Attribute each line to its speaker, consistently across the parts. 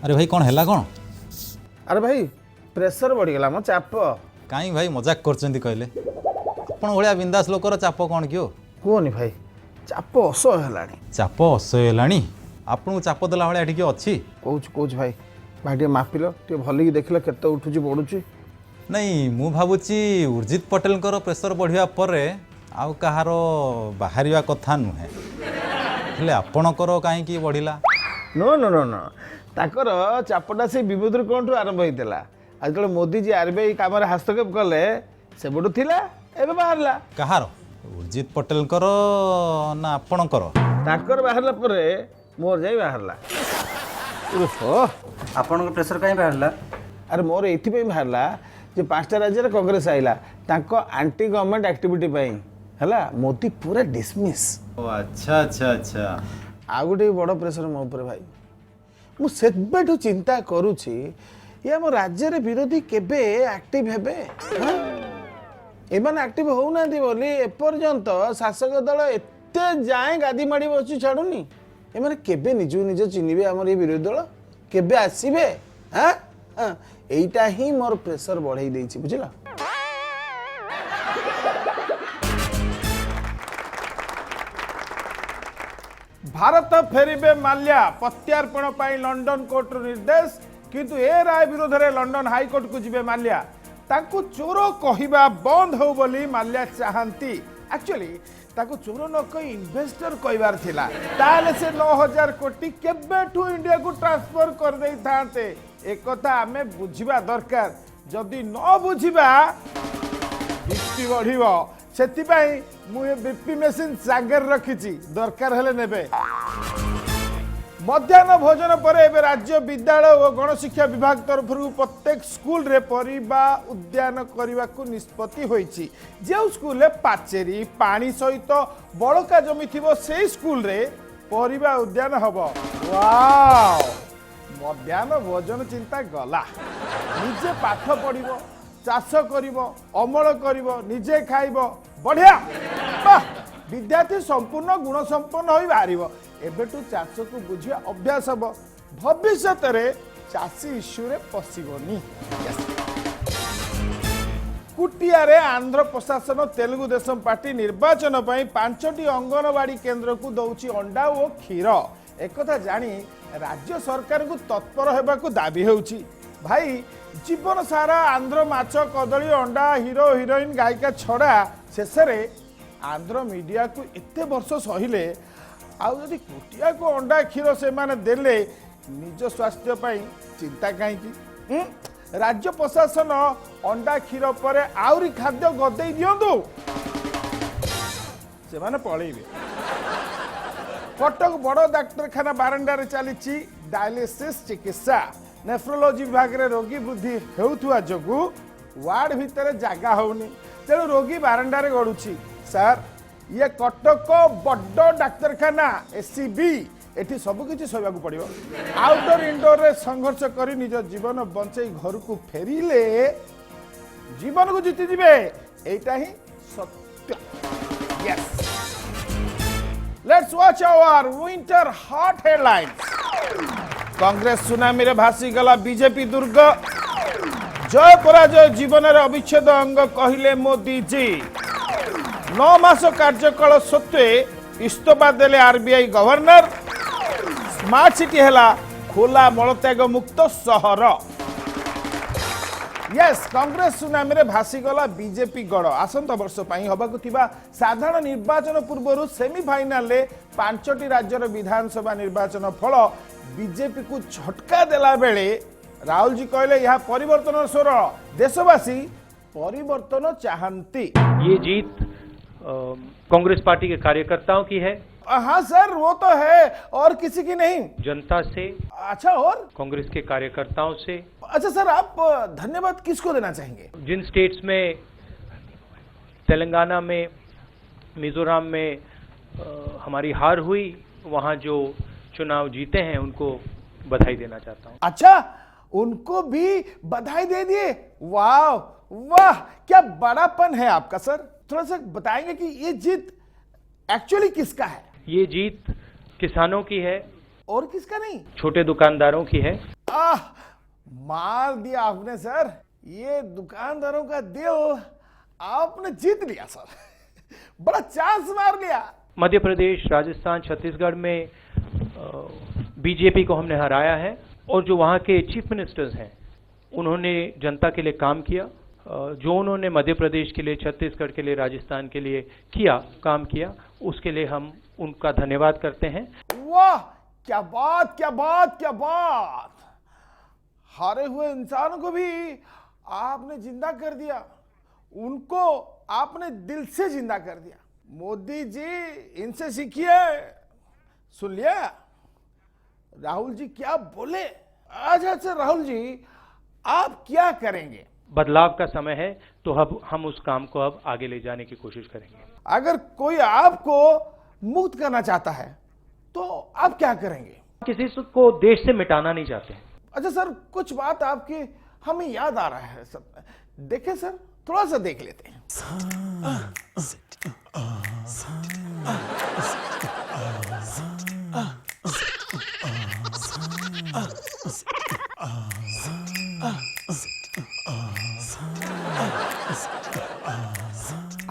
Speaker 1: अरे भाई कौन है कौन?
Speaker 2: अरे भाई प्रेसर बढ़ीगला मो चाप
Speaker 1: कहीं भाई मजाक करछंती कहले आपण भलिया बिंदास लोकर चाप कौन कियो?
Speaker 2: कहनी भाई चाप असह्य हेलानी।
Speaker 1: चाप असह्य हेलाणी आपन चाप देला भलिया एठी कियो अछि?
Speaker 2: कौच भाई भाई टे मापिल टे भल कि देखल केते उठुची बढुची।
Speaker 1: नहीं मु भाबुची उर्जित पटेल कर प्रेसर बढ़िया परे आउ कहार बाहरिया कथा नुहे हेले आपणकर काहे की बढ़िला?
Speaker 2: नो नो नो नो ताकर चापटा से विमुद्रीकरण आरंभ होता आज मोदी जी आरबीआई काम हस्तक्षेप कले से बड़ू थिला एबे बाहरला।
Speaker 1: कहार? उर्जित पटेल कर ना आपणकर?
Speaker 2: ताकर बाहरला परे मोर जाई बाहरला। ओहो
Speaker 3: आपन प्रेसर कहीं बाहरला?
Speaker 2: अरे मोर एथि बाहरला जे पांचटा राज्य रे कांग्रेस आइला तांको एंटी गवर्नमेंट एक्टिविटी पई हला मोदी पूरा डिसमिस।
Speaker 1: ओ अच्छा अच्छा अच्छा
Speaker 2: आ गोटे बड़ प्रेसर मो ऊपर भाई मु सेबेठु चिंता करूची ये आम राज्य रे विरोधी केबे एक्टिव हेबे। एमान एक्टिव होना बोली एपर्यंत शासक दल एते जाए गादी माड़ी बसु छाड़ुनी एमाने केबे निजु निज चिन्हिबे हमर ये विरोधी दल केबे आसीबे? हां एइटा ही मोर प्रेशर बढ़ाई देछि बुझिला। भारत फेरिबे माल्या प्रत्यार्पण पाई लंडन कोर्ट निर्देश किंतु ए राय विरोध रे लंडन हाईकोर्ट को जिबे माल्या ताकू चोर कहिबा बंद हो बोली माल्या चाहंती। एक्चुअली ताकू चोर न कई इन्वेस्टर कहिबार थिला ताले से 9000 कोटी केबेठू इंडिया को ट्रांसफर कर देई थांते एक कथा हमें बुझिबा दरकार जदी न बुझिबा बीपी बढ़िबो सेतिपाई मु ए बीपी मशीन सागर रखिछि दरकार हेले नेबे। मध्याह्न भोजन पर एवं राज्य विद्यालय और गणशिक्षा विभाग तरफ प्रत्येक स्कूल रे परिबा उद्यान करने को निष्पत्ति होईछि। जो स्कूल रे पाचेरी पानी सहित बड़का जमी थिबो से स्कूल रे परिबा उद्यान हबो। वाओ मध्याह्न भोजन चिंता गला निजे पाठ पढ़िबो चाष करिबो अमल करिबो निजे खाइबो बढ़िया विद्यार्थी संपूर्ण गुण संपन्न होई बाहरिबो। एबेटू चाष को बुझिया अभ्यास हम भविष्य में चाषी इश्यू रे पशिबनी। कुटिया रे आंध्र प्रशासन तेलुगु देशम पार्टी निर्वाचन पई 5टी अंगनवाड़ी केंद्र को दउची अंडा और क्षीर एक कथा जानी राज्य सरकार को तत्पर होबा को दाबी होउची। भाई जीवन सारा आंध्र माछ कदली अंडा हीरो हिरोइन गायिका छड़ा शेष आंध्र मीडिया को एते वर्ष सहिले आउ जदि कुटिया को अंडा क्षीर से माने देले निज स्वास्थ्य पाई चिंता कहीं राज्य प्रशासन अंडा क्षीर पर आउरी खाद्य गदे दियंतु से माने पळेबे। कटक बड़ डाक्तरखाना बारंडारे चली डायलिसिस चिकित्सा नेफ्रोलोजी विभाग रे रोगी वृद्धि हेउथुआ जगु वार्ड भितर जागा होनी तेणु रोगी बारंडारे गड़ुची। सर ये कटक बड़ डाक्तरखाना एससीबी एठी सब किछि सहबाकू पड़िबो। आउटडोर इंडोर रे संघर्ष करी निज जीवन बंचई घर को फेरिले जीवन को जीति दिबे एटा ही सत्य। Yes let's watch our winter hot headlines. Congress tsunami रे भासी गला बीजेपी दुर्ग जय पराजय जीवन रे अविच्छेद अंग कहिले मोदी जी। 9 मास कार्यकाल सत्वे इस्तफा देले आरबीआई गवर्नर। स्मार्ट सिटी हैला खोला मलत्याग मुक्त सहर। यस कांग्रेस सुनामी रे भासी गला बीजेपी गड़ आसंत वर्ष पई हबाकु थिबा साधारण निर्वाचन पूर्व सेमीफाइनाल रे 5टी राज्यर विधानसभा निर्वाचन फल बीजेपी को झटका देला बेले राहुल जी कहले यह परिवर्तन स्वर देशवासी परिवर्तन चाहती।
Speaker 4: ये जीत कांग्रेस पार्टी के कार्यकर्ताओं की है।
Speaker 2: हाँ सर वो तो है और किसी की नहीं
Speaker 4: जनता से।
Speaker 2: अच्छा और
Speaker 4: कांग्रेस के कार्यकर्ताओं से।
Speaker 2: अच्छा सर आप धन्यवाद किसको देना चाहेंगे?
Speaker 4: जिन स्टेट्स में तेलंगाना में मिजोरम में हमारी हार हुई वहाँ जो चुनाव जीते हैं उनको बधाई देना चाहता हूँ।
Speaker 2: अच्छा उनको भी बधाई दे दिए। वाह वाह क्या बड़ापन है आपका सर। थोड़ा सा बताएंगे कि ये जीत एक्चुअली किसका है?
Speaker 4: ये जीत किसानों की है,
Speaker 2: और किसका नहीं?
Speaker 4: छोटे दुकानदारों की है।
Speaker 2: आह, मार दिया आपने सर, ये दुकानदारों का दिल आपने जीत लिया सर। बड़ा चांस मार लिया।
Speaker 4: मध्य प्रदेश, राजस्थान, छत्तीसगढ़ में बीजेपी को हमने हराया है और जो वहाँ के चीफ मिनिस्टर्स हैं उन्होंने जनता के लिए काम किया। जो उन्होंने मध्य प्रदेश के लिए, छत्तीसगढ़ के लिए, राजस्थान के लिए काम किया, उसके लिए हम उनका धन्यवाद करते हैं।
Speaker 2: वाह, क्या बात, क्या बात, क्या बात। हारे हुए इंसानों को भी आपने जिंदा कर दिया, उनको आपने दिल से जिंदा कर दिया। मोदी जी, इनसे सीखिए। सुन लिया राहुल जी क्या बोले? अच्छा राहुल जी, आप क्या करेंगे?
Speaker 4: बदलाव का समय है, तो अब हम उस काम को अब आगे ले जाने की कोशिश करेंगे।
Speaker 2: अगर कोई आपको मुक्त करना चाहता है तो आप क्या करेंगे?
Speaker 4: किसी को देश से मिटाना नहीं चाहते।
Speaker 2: अच्छा सर, कुछ बात आपकी हमें याद आ रहा है सब। देखें सर, थोड़ा सा देख लेते हैं।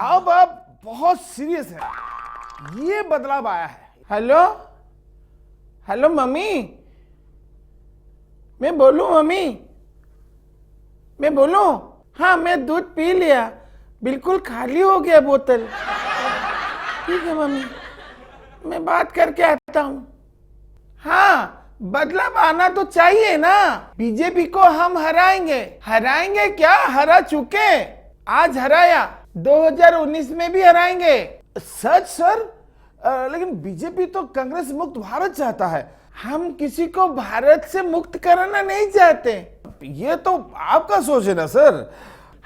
Speaker 2: अब आप बहुत सीरियस है, ये बदलाव आया है। हेलो हेलो मम्मी, मैं बोलूं? मम्मी मैं बोलूं? हाँ, मैं दूध पी लिया, बिल्कुल खाली हो गया बोतल। ठीक है मम्मी, मैं बात करके आता हूँ। हाँ, बदलाव आना तो चाहिए ना। बीजेपी को हम हराएंगे। हराएंगे क्या, हरा चुके, आज हराया, 2019 में भी हराएंगे। सच सर? लेकिन बीजेपी तो कांग्रेस मुक्त भारत चाहता है, हम किसी को भारत से मुक्त कराना नहीं चाहते। ये तो आपका सोच है ना सर,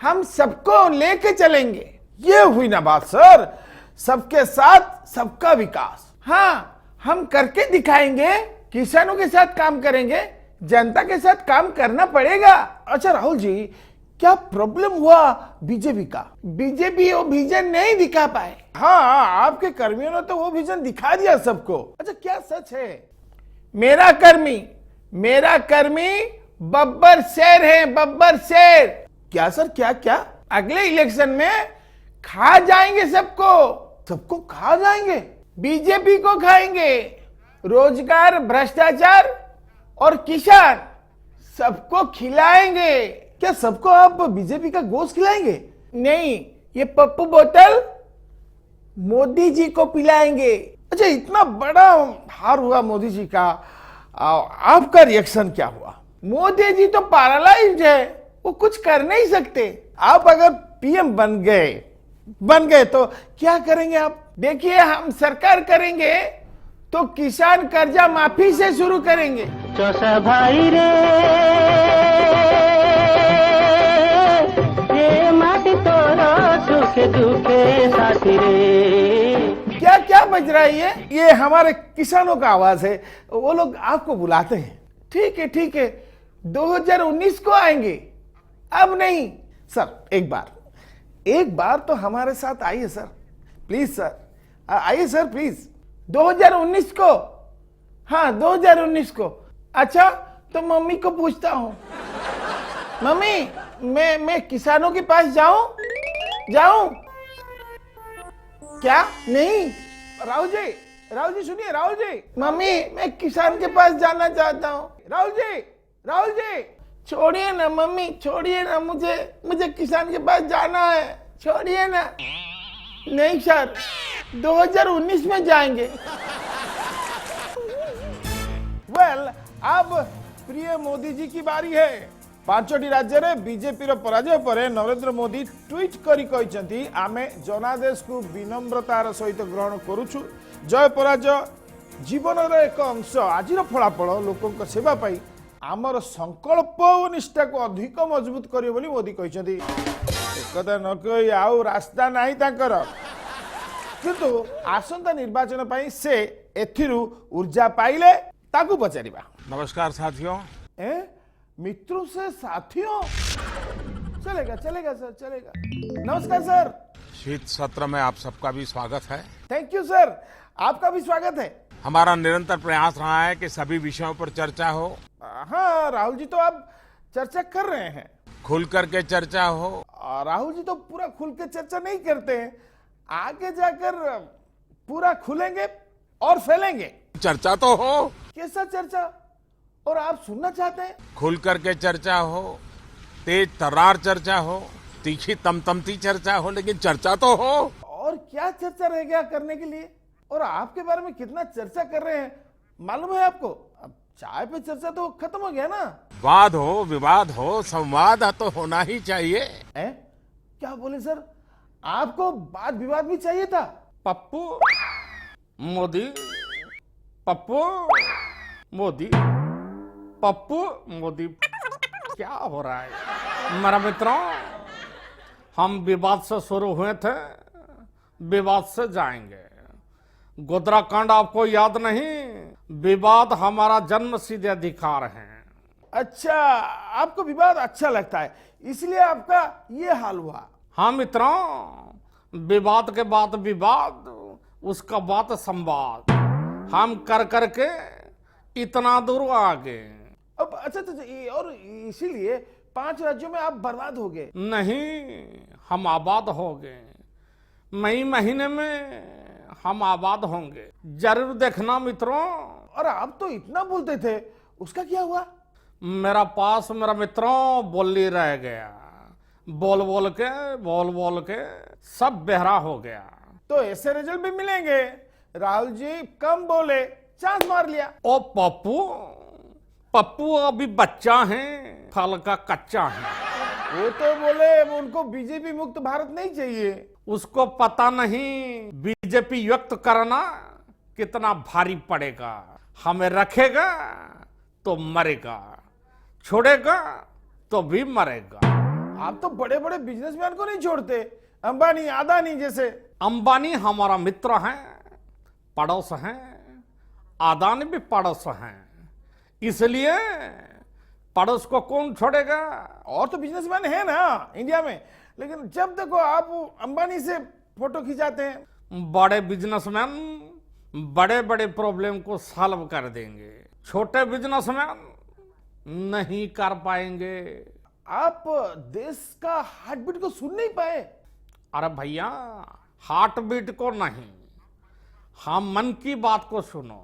Speaker 2: हम सबको लेके चलेंगे। ये हुई ना बात सर, सबके साथ सबका विकास। हाँ, हम करके दिखाएंगे, किसानों के साथ काम करेंगे, जनता के साथ काम करना पड़ेगा। अच्छा राहुल जी, क्या प्रॉब्लम हुआ बीजेपी का? बीजेपी वो विजन नहीं दिखा पाए। हाँ, आपके कर्मियों ने तो वो विजन दिखा दिया सबको। अच्छा, क्या सच है? मेरा कर्मी बब्बर शेर है, बब्बर शेर। क्या सर, क्या क्या? अगले इलेक्शन में खा जाएंगे सबको खा जाएंगे, बीजेपी को खाएंगे। रोजगार, भ्रष्टाचार और किसान सबको खिलाएंगे। क्या सबको आप बीजेपी का गोश्त खिलाएंगे? नहीं, ये पप्पू बोतल मोदी जी को पिलाएंगे। अच्छा, इतना बड़ा हार हुआ मोदी जी का, आपका रिएक्शन क्या हुआ? मोदी जी तो पैरालाइज्ड है, वो कुछ कर नहीं सकते। आप अगर पीएम बन गए तो क्या करेंगे आप? देखिए, हम सरकार करेंगे तो किसान कर्जा माफी से शुरू करेंगे।
Speaker 5: चौसा भाई रे, ये माटी तोरो सुखे दुखे साथी रे।
Speaker 2: क्या क्या बज रहा है? ये हमारे किसानों का आवाज है, वो लोग आपको बुलाते हैं। ठीक है, 2019 को आएंगे, अब नहीं। सर, एक बार तो हमारे साथ आइए सर, प्लीज सर, आइए सर प्लीज। 2019 को? हाँ, 2019 को। अच्छा, तो मम्मी को पूछता हूँ। मम्मी, मैं किसानों के पास जाऊं? क्या? नहीं। राहुल जी सुनिए, राहुल जी। मम्मी, मैं किसान के पास जाना चाहता हूँ। राहुल जी छोड़िए ना मम्मी, छोड़िए ना, मुझे किसान के पास जाना है, छोड़िए ना। नहीं सर, 2019 में जाएंगे। अब प्रिय मोदी जी की बारी है। 5टी राज्य में बीजेपी पराजय पर नरेंद्र मोदी ट्वीट करी कहते, आमे जनादेश को विनम्रतार सहित ग्रहण करुछु। जय पराजय जीवन एक अंश। आज फलाफल लोकों सेवा पाई आमर संकल्प और निष्ठा को अधिक मजबूत करियो बोली मोदी कहते। एकदा न कही आउ रास्ता नहीं ताकर, किंतु आसंता निर्वाचन पाई से एथिरु ऊर्जा पाइले ताकू पचारिबा।
Speaker 6: नमस्कार साथियों।
Speaker 2: मित्रों से साथियों, चलेगा सर, चलेगा। नमस्कार सर।
Speaker 6: शीत सत्र में आप सबका भी स्वागत है।
Speaker 2: थैंक यू सर, आपका भी स्वागत है।
Speaker 6: हमारा निरंतर प्रयास रहा है कि सभी विषयों पर चर्चा हो,
Speaker 2: हाँ राहुल जी, तो आप चर्चा कर रहे हैं।
Speaker 6: खुल करके चर्चा हो।
Speaker 2: राहुल जी तो पूरा खुल के चर्चा नहीं करते हैं, आगे जाकर पूरा खुलेंगे और फैलेंगे।
Speaker 6: चर्चा तो हो,
Speaker 2: कैसा चर्चा? और आप सुनना चाहते हैं?
Speaker 6: खुल करके चर्चा हो, तेज तर्रार चर्चा हो, तीखी तमतमती चर्चा हो, लेकिन चर्चा तो हो।
Speaker 2: और क्या चर्चा रह गया करने के लिए? और आपके बारे में कितना चर्चा कर रहे हैं मालूम है आपको? अब चाय पे चर्चा तो खत्म हो गया ना।
Speaker 6: वाद हो, विवाद हो, संवाद तो होना ही चाहिए।
Speaker 2: क्या बोले सर? आपको वाद विवाद भी चाहिए था?
Speaker 7: पप्पू मोदी, पप्पू मोदी, पप्पू मोदी, क्या हो रहा है मेरा मित्रों? हम विवाद से शुरू हुए थे, विवाद से जाएंगे। गोधरा कांड आपको याद नहीं? विवाद हमारा जन्मसिद्ध अधिकार है।
Speaker 2: अच्छा, आपको विवाद अच्छा लगता है, इसलिए आपका ये हाल हुआ।
Speaker 7: हाँ मित्रों, विवाद के बाद विवाद, उसका बाद संवाद, हम कर करके इतना दूर आ गए।
Speaker 2: अब अच्छा, और इसीलिए 5 राज्यों में आप बर्बाद हो गए?
Speaker 7: नहीं, हम आबाद हो गए। मई महीने में हम आबाद होंगे, जरूर देखना मित्रों।
Speaker 2: और आप तो इतना बोलते थे, उसका क्या हुआ?
Speaker 7: मेरा पास मेरा मित्रों बोली रह गया, बोल बोल के सब बेहरा हो गया।
Speaker 2: तो ऐसे रिजल्ट भी मिलेंगे। राहुल जी कम बोले, चांस मार लिया।
Speaker 7: ओ पप्पू, पप्पू अभी बच्चा है, फल का कच्चा है।
Speaker 2: वो तो बोले उनको बीजेपी मुक्त भारत नहीं चाहिए।
Speaker 7: उसको पता नहीं बीजेपी व्यक्त करना कितना भारी पड़ेगा। हमें रखेगा तो मरेगा, छोड़ेगा तो भी मरेगा।
Speaker 2: आप तो बड़े बड़े बिजनेसमैन को नहीं छोड़ते, अंबानी, अदानी जैसे।
Speaker 7: अंबानी हमारा मित्र है, पड़ोस है, अदानी भी पड़ोस है, इसलिए पड़ोस को कौन छोड़ेगा?
Speaker 2: और तो बिजनेसमैन है ना इंडिया में, लेकिन जब देखो आप अंबानी से फोटो खिंचाते हैं।
Speaker 7: बड़े बिजनेसमैन बड़े बड़े प्रॉब्लम को सॉल्व कर देंगे, छोटे बिजनेसमैन नहीं कर पाएंगे।
Speaker 2: आप देश का हार्ट बीट को सुन नहीं पाए?
Speaker 7: अरे भैया, हार्ट बीट को नहीं, हम मन की बात को सुनो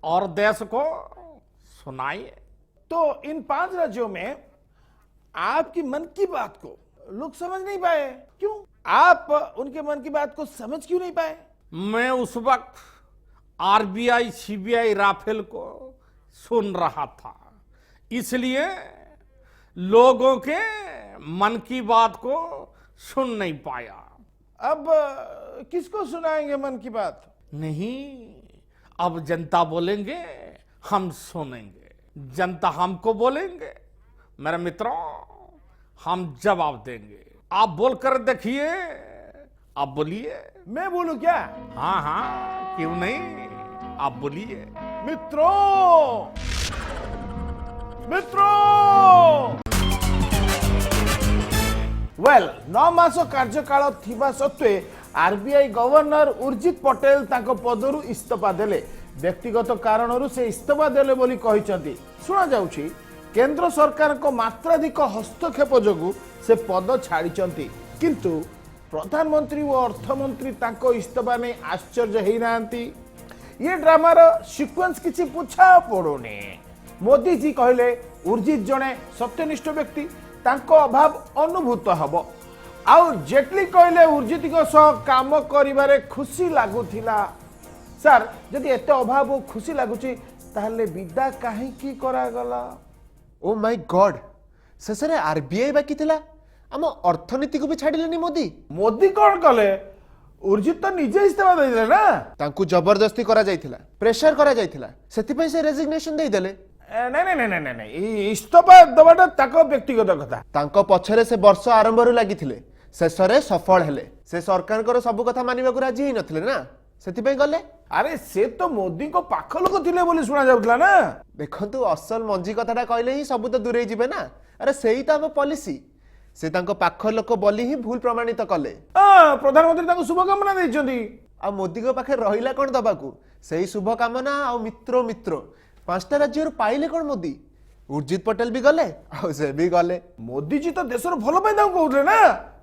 Speaker 7: और देश को सुनाइए।
Speaker 2: तो इन 5 राज्यों में आपकी मन की बात को लोग समझ नहीं पाए, क्यों? आप उनके मन की बात को समझ क्यों नहीं पाए?
Speaker 7: मैं उस वक्त आरबीआई सीबीआई राफेल को सुन रहा था, इसलिए लोगों के मन की बात को सुन नहीं पाया।
Speaker 2: अब किसको सुनाएंगे मन की बात?
Speaker 7: नहीं, अब जनता बोलेंगे, हम सुनेंगे। जनता हमको बोलेंगे, मेरे मित्रों, हम जवाब देंगे। आप बोलकर देखिए, आप बोलिए।
Speaker 2: मैं बोलूं क्या?
Speaker 7: हाँ हाँ, क्यों नहीं, आप बोलिए।
Speaker 2: मित्रों, 9 मास कार्यकाल थिबा सत्वे आरबीआई गवर्नर उर्जित पटेल ताको पदरु इस्तीफा देले। व्यक्तिगत कारणरू से इस्तीफा देले बोली कहिसंती। सुना जाउछि केंद्र सरकार को मात्राधिक हस्तक्षेप जोगु से पद छाड़िचंती, किंतु प्रधानमंत्री और अर्थमंत्री ताको इस्तीफा नहीं आश्चर्य हेई नांती। ये ड्रामार सीक्वेंस किछि पूछा पड़ोनी। मोदी जी कहले उर्जित जने सत्यनिष्ठ व्यक्ति, तांको अभाव अनुभूत हबो। आउ जेटली कहले उर्जित को सह काम करिबारे खुशी लागुथिला। सर, जदि एते अभाव और खुशी लागुची ताहले विदा काहे की करा गला?
Speaker 8: ओ माय गॉड, शेषे आरबीआई बाकी थिला, आम अर्थनीति को भी छाड़िलेनी मोदी।
Speaker 2: मोदी कौन कले? उर्जित तो निजे इस्तीफा देले ना।
Speaker 8: तांकू जबरदस्ती करा जायथिला, प्रेशर करा जायथिला, सेति से रेजिग्नेशन देई देले।
Speaker 2: नहीं, इस्तीफा दबाटा ताको व्यक्तिगत कथा।
Speaker 8: तांको पछरे से वर्ष आरंभରୁ लागिथिले, शेषरे सफल हेले। से सरकार को सब कथा मानिबा को राजी ही नथिले ना, सेति गले।
Speaker 2: अरे से तो मोदी को पाख लोक थिले बोली सुना जाउतला ना।
Speaker 8: देखंतु असल मंजी कथाटा कहले ही सब तो दूरे जिवे ना। अरे सेही त हम पॉलिसी, से तांको पाख लोक बोली ही भूल प्रमाणित कले।
Speaker 2: प्रधानमंत्री तांको शुभकामना दैछंती।
Speaker 8: आ मोदी को पाखे रहिला कोन दबाकू? सेही शुभकामना आ मित्रो मित्र 5टा राज्य पाइले कौन मोदी उर्जित पटेल भी गले आ से भी गले
Speaker 2: मोदी जी तो देशर भल पाई कहते ना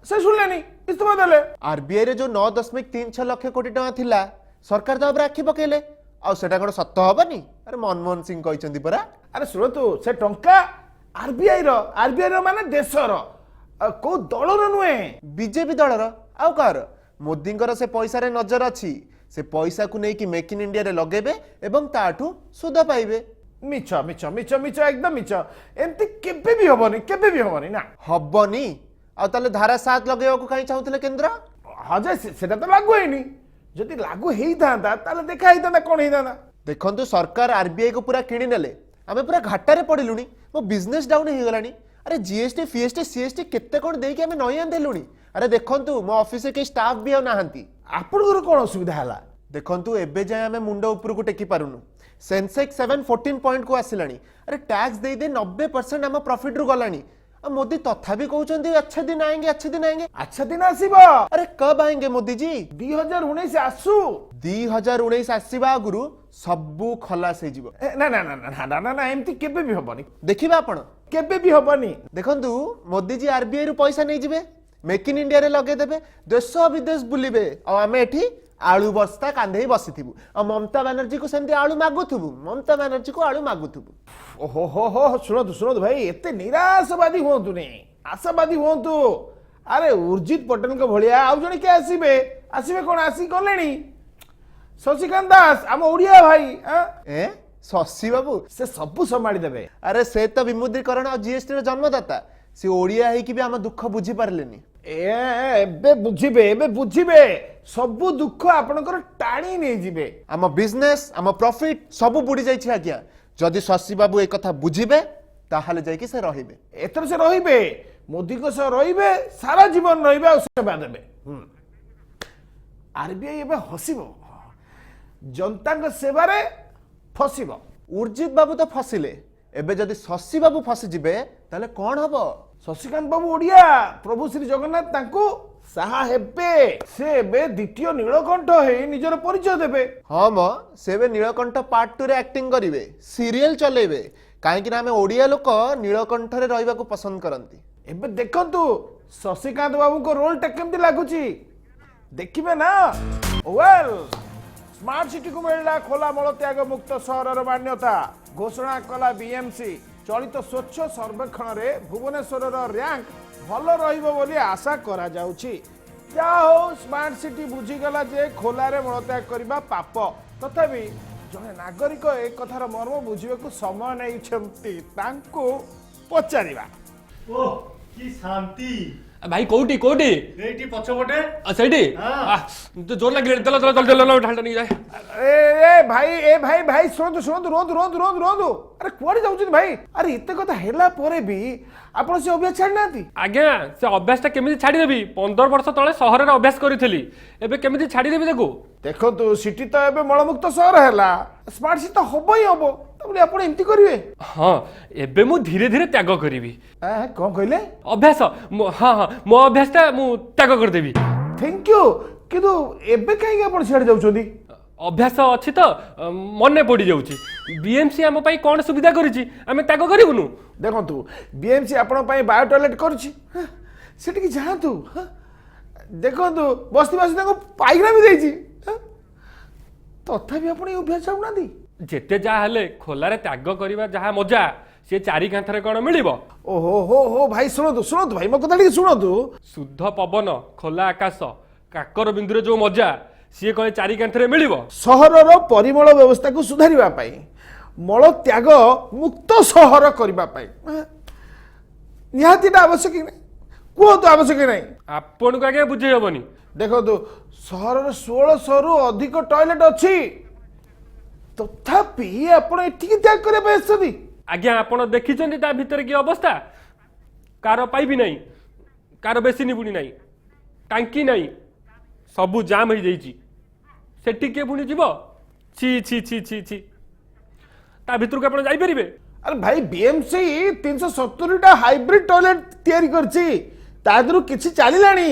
Speaker 2: से शुणिले इस्तीफा देले
Speaker 8: आरबीआई रे जो 9.36 लाख कोटी टका थिला सरकार तो आखि पकेले आ सेटा कोन सत्य हबनी अरे मनमोहन सिंह कहचंदी परा
Speaker 2: अरे शुणु से टंका आरबीआई रो माने देशर को दलर नुहे
Speaker 8: बीजेपी दलर आउ कार मोदींकर से पैसा रे नजर अच्छी से पैसा को लेकिन मेक इन इंडिया रे लगेबे एवं ताठू सुध पाइबे
Speaker 2: मिछ मिछ मिछ मिछ एकदम मिछ एमती केबे भी हबनी ना
Speaker 8: हबनी आ ताले धारा 7 लगेबा को काई चाहुतले केंद्र
Speaker 2: हाँ जे सेटा तो लागू हेनी जदि लागू हेई थांता ताले देखा हेई थांता कोन हेई थांता
Speaker 8: देखंतु सरकार आरबीआई को पूरा किणी नेले आमे पूरा घाटा रे पडिलुनी मो बिजनेस डाउन हे गलानी अरे जीएसटी फीएसटी सीएसटी केते कोन देई के आमे नयन देलुनी अरे देखंतु मो ऑफिस के स्टाफ भी आ नाहंती
Speaker 2: आपनकर कोन असुविधा हला
Speaker 8: देखंतु एबे जाय आमे मुंडो ऊपर को टेकी पारुनु सेंसेक्स 714 पॉइंट को आसिलानी अरे टैक्स दे दे 90% हम प्रॉफिट रु गलानी मोदी तथापि कहउचंदी अच्छे दिन आएंगे
Speaker 2: अच्छा दिन आसीबो
Speaker 8: अरे कब आएंगे मोदी जी
Speaker 2: 2019 आसु
Speaker 8: 2019 आसीबा गुरु सबु खलास हे जीवो
Speaker 2: ना ना ना ना ना ना एमती केबे भी हबनी
Speaker 8: देखिबा आपण
Speaker 2: केबे भी हबनी
Speaker 8: देखंतु मोदी जी आरबीआई रु पैसा नै जिवे मेक इन इंडिया रे लगे देबे देश विदेश बुलिबे आ आमे एठी आलू बस्ता कांधे बसिथिबु आ ममता बनर्जी को सेमती आलू मागुथुबु ममता बनर्जी को आलू मागुथुबु
Speaker 2: ओहो हो शुणु भाई एते निराशवादी होंतु ने आशावादी होंतु अरे उर्जित पटेल को भलिया आउ जने के आसीबे कोन आसी गलेनी शशिकांत दास हम ओडिया भाई
Speaker 8: ए शशि बाबू
Speaker 2: से सबु संभाली देबे
Speaker 8: अरे से तो विमुद्रीकरण और जीएसटी रो जन्मदाता से ओडिया है कि भी हम दुख बुझी पारलेनी
Speaker 2: एबे बुझिबे सबु दुख आपनकर टाणी नै जिबे
Speaker 8: आम बिजनेस आम प्रॉफिट सब बुड़ी जाई छी आज्ञा जदि शशि बाबू एक कथा बुझिबे ताहाले जाई कि से रहिबे
Speaker 2: एतर से रहिबे मोदी को से रहिबे सारा जीवन रहिबे आ सेवा देबे आरबीआई एबे हसिबो जनता को सेवा रे फसिबो
Speaker 8: उर्जित बाबू तो फसिले एबे जदि शशि बाबू फसी जिबे ताले कोन हबो
Speaker 2: शशिकांत बाबू ओडिया प्रभु श्री जगन्नाथ तांको साहा हेबे से बे द्वितीय नीलकंठ हे निजर परिचय देबे
Speaker 8: हां म सेबे नीलकंठ पार्ट 2 रे एक्टिंग करिवे सीरियल चलेबे काहे कि हमें ओडिया लोक नीलकंठ रे रहइबा को पसंद करंती
Speaker 2: एबे देखंतु शशिकांत बाबू को रोल टा केमती लागुची देखिबे ना वेल स्मार्ट सिटी को मिलला खोला मल त्याग मुक्त सहरर मान्यता घोषणा कला बीएमसी चलित स्वच्छ सर्वेक्षण रे भुवनेश्वर रैंक भल रहिबो बोली आशा करा जाउची जा हो स्मार्ट सिटी बुझीगला जे खोला रे मलत्याग करबा पाप तथापि जने नागरिक एक कथार मर्म बुझिबे को समय नै छमती तांको पचारिबा
Speaker 9: ओ की शांति
Speaker 10: भाई कोटी कोटी
Speaker 9: एठी पछपटे
Speaker 10: सेठी तो जोर लगे चलो चलो चलो चलो ढालटा नहीं जाए
Speaker 2: ए भाई शुणु रोंदु अरे कुआडे जाउछिन भाई अरे इते कथा हेला परे भी आपण से अभ्यास छाड़ नाती
Speaker 10: आज्ञा से अभ्यासटा केमिति छाड़ी देबी 15 वर्ष तळे शहर रे अभ्यास करिथली एबे केमिति छाड़ी देबी देखो
Speaker 2: देखंतु सिटी तो एबे मलमुक्त शहर हेला स्मार्ट सिटी तो हबो ही हबो तबले आपण एम्ति करिवे
Speaker 10: हां एबे मु धीरे धीरे त्याग करिवि
Speaker 2: कोन कहले
Speaker 10: अभ्यास हां मो अभ्यासटा मु त्याग कर देबी
Speaker 2: थैंक यू किदु एबे काहे आपण छाड़ी जाउछोदी
Speaker 10: अभ्यास अच्छी तो मन पड़ी जाऊँगी बीएमसी आम कौन सुविधा करी आम त्याग करूँ
Speaker 2: देखु बीएमसी आपण बायो टॉयलेट कर जातु देखु बस्ती बस पाइखना भी देती तथापि आप अभ्यास चाहूना
Speaker 10: जिते जहाँ खोलार त्याग करवा जहाँ मजा सी चारि कांथरे कौन मिल
Speaker 2: ओहो हो भाई शुणु भाई मो कथा शुणु
Speaker 10: शुद्ध पवन खोला आकाश काकर बिंदु जो मजा सी कहे चारि कांथरे मिल
Speaker 2: सहरर परिमल व्यवस्था को सुधारिबा पाई मल त्याग मुक्त सहर करबा पाई निहातीटा आवश्यक नहीं को तो आवश्यक नहीं
Speaker 10: आपन को आगे बुझे हेबनी
Speaker 2: देखो सहरर 1600 रु अधिक टॉयलेट अछि तथापि आपण एठी त्याग करे बेसदी
Speaker 10: आज्ञा आपण देखिचंदी ता भीतर की अवस्था कार पाइबी नहीं कार बेसिनी बुनी नहीं टांकी नहीं सबू जाम हो जाइए सेठी के पुणी जीव छी छी छी छी छी ता भीतर को आप जाइए
Speaker 2: अरे भाई बीएमसी 370 टा हाइब्रिड टॉयलेट तैयारी करछि ता दरु किछि चलिलानी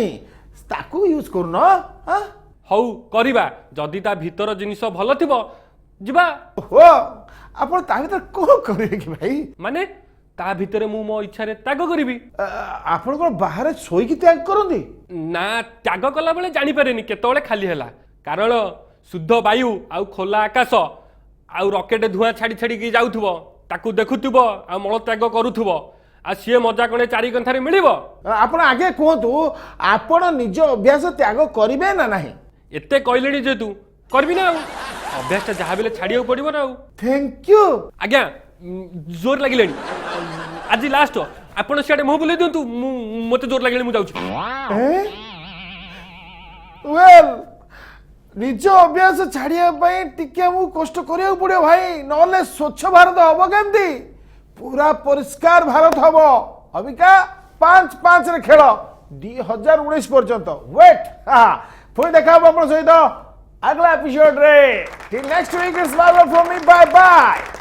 Speaker 2: ताकू यूज करनो
Speaker 10: हौ करिबा जदि ता भीतर जिनिस भल थिबो जिबा
Speaker 2: हो आपण ता भीतर कोन करिवे कि भाई
Speaker 10: माने ता भीतर मु मो इच्छा रे त्याग करिबी
Speaker 2: आपण को बाहर सोई कि त्याग करंदी
Speaker 10: ना त्याग कला बेले जानी पारेनी केतोले खाली हैला कारण शुद्ध वायु आउ खोला आकाश आउ रॉकेट धुआं छाड़ी छाड़ी की जाउथबो ताकू देखुथबो आ मल त्याग करूथबो आ सिए मजा कोने चारि कंथारे मिलिबो
Speaker 2: आपण आगे कहतु आपण निज अभ्यास त्याग करिवे ना नाही
Speaker 10: एते कहलेनी जे तू करबी ना अभ्यास जहाँ बेले छाड़िया पड़ो ना
Speaker 2: थैंक यू
Speaker 10: आज्ञा जोर लगे आज लास्ट आपण सियाडे मुह बुले दिंतु मते जोर लगे मुझे
Speaker 2: वेल निज अभ्यास छाड़िया टिके मु कष्ट करिया पड़ो भाई नले स्वच्छ भारत हम केमती पूरा परिष्कार भारत हम अबिका 5-5 रे खेल 2019 पर्यंत वेट पुणी देखा आप सहित अगला एपिसोड रे next week is bye from me bye bye